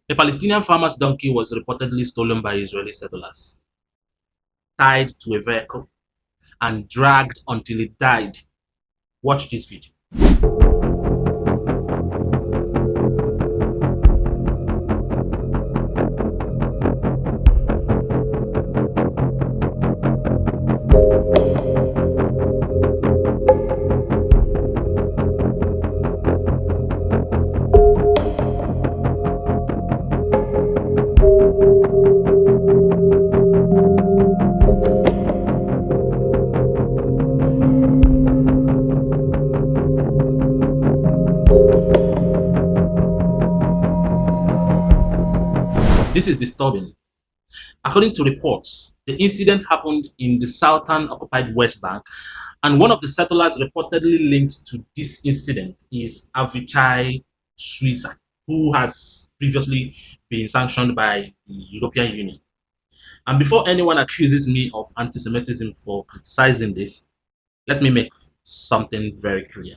A Palestinian farmer's donkey was reportedly stolen by Israeli settlers, tied to a vehicle, and dragged until it died. Watch this video. This is disturbing. According to reports, the incident happened in the southern occupied West Bank, and one of the settlers reportedly linked to this incident is Avichai Suissa, who has previously been sanctioned by the European Union. And before anyone accuses me of anti-Semitism for criticizing this, let me make something very clear.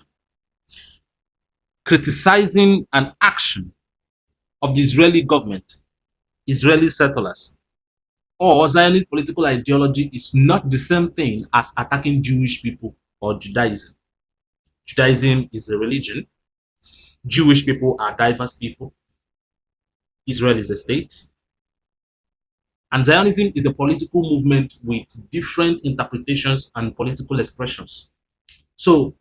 Criticizing an action of the Israeli government, Israeli settlers, or Zionist political ideology is not the same thing as attacking Jewish people or Judaism. Judaism is a religion. Jewish people are diverse people. Israel is a state. And Zionism is a political movement with different interpretations and political expressions. So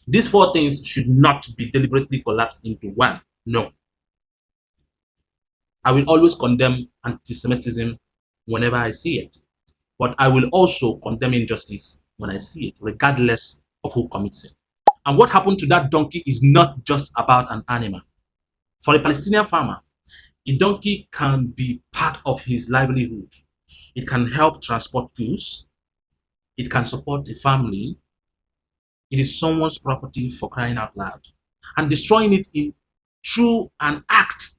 these four things should not be deliberately collapsed into one. No. I will always condemn anti-Semitism whenever I see it. But I will also condemn injustice when I see it, regardless of who commits it. And what happened to that donkey is not just about an animal. For a Palestinian farmer, a donkey can be part of his livelihood. It can help transport goods. It can support a family. It is someone's property, for crying out loud. And destroying it through an act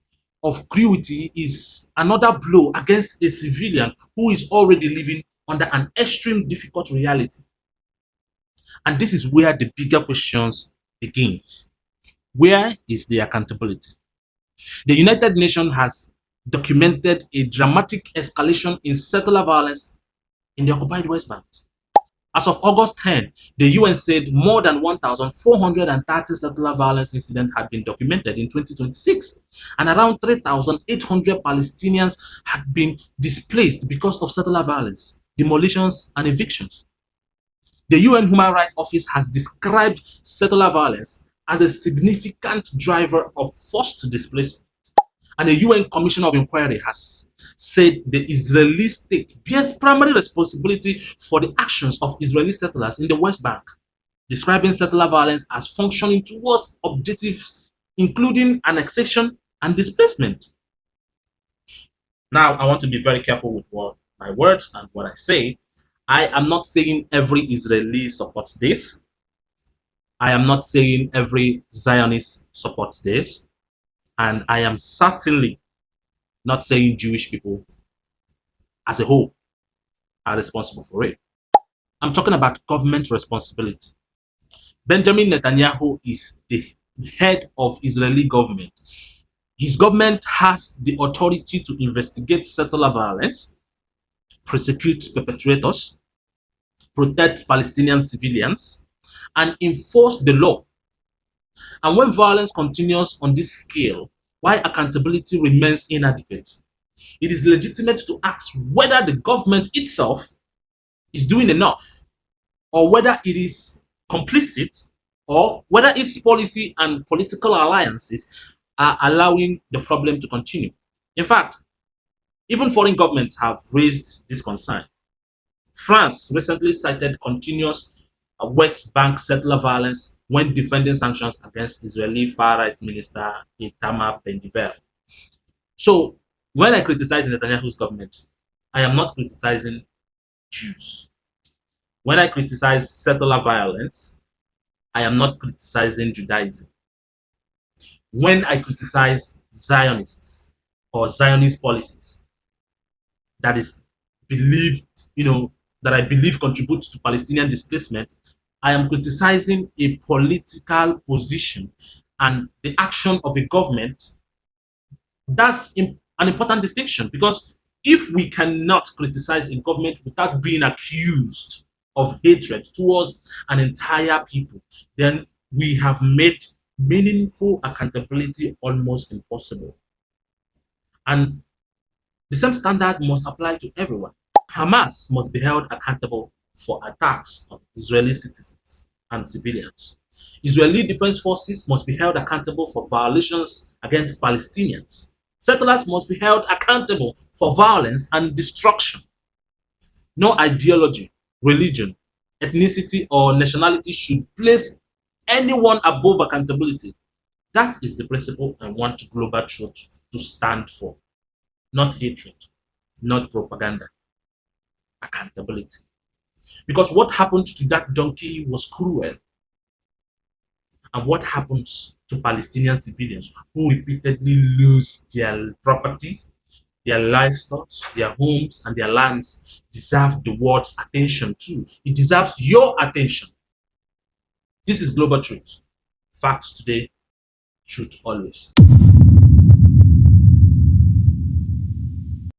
of cruelty is another blow against a civilian who is already living under an extreme difficult reality. And this is where the bigger questions begins. Where is the accountability? The United Nations has documented a dramatic escalation in settler violence in the occupied West Bank. As of August 10, the UN said more than 1,430 settler violence incidents had been documented in 2026, and around 3,800 Palestinians had been displaced because of settler violence, demolitions, and evictions. The UN Human Rights Office has described settler violence as a significant driver of forced displacement, and the UN Commission of Inquiry has said the Israeli state bears primary responsibility for the actions of Israeli settlers in the West Bank, describing settler violence as functioning towards objectives including annexation and displacement. Now, I want to be very careful with my words and what I say. I am not saying every Israeli supports this. I am not saying every Zionist supports this. And I am certainly not saying Jewish people as a whole are responsible for it. I'm talking about government responsibility. Benjamin Netanyahu is the head of Israeli government. His government has the authority to investigate settler violence, prosecute perpetrators, protect Palestinian civilians, and enforce the law. And when violence continues on this scale, why accountability remains inadequate, it is legitimate to ask whether the government itself is doing enough, or whether it is complicit, or whether its policy and political alliances are allowing the problem to continue. In fact, even foreign governments have raised this concern. France recently cited continuous West Bank settler violence when defending sanctions against Israeli far-right minister Itamar Ben-Gvir. So, when I criticize Netanyahu's government, I am not criticizing Jews. When I criticize settler violence, I am not criticizing Judaism. When I criticize Zionists or Zionist policies that is believed, that I believe contribute to Palestinian displacement, I am criticizing a political position and the action of a government That's an important distinction, because if we cannot criticize a government without being accused of hatred towards an entire people, then we have made meaningful accountability almost impossible. And the same standard must apply to everyone. Hamas must be held accountable for attacks on Israeli citizens and civilians. Israeli Defense Forces must be held accountable for violations against Palestinians. Settlers must be held accountable for violence and destruction. No ideology, religion, ethnicity, or nationality should place anyone above accountability. That is the principle I want global truth to stand for. Not hatred, not propaganda, accountability. Because what happened to that donkey was cruel. And what happens to Palestinian civilians who repeatedly lose their properties, their livestock, their homes, and their lands deserve the world's attention too. It deserves your attention. This is global truth. Facts today, truth always.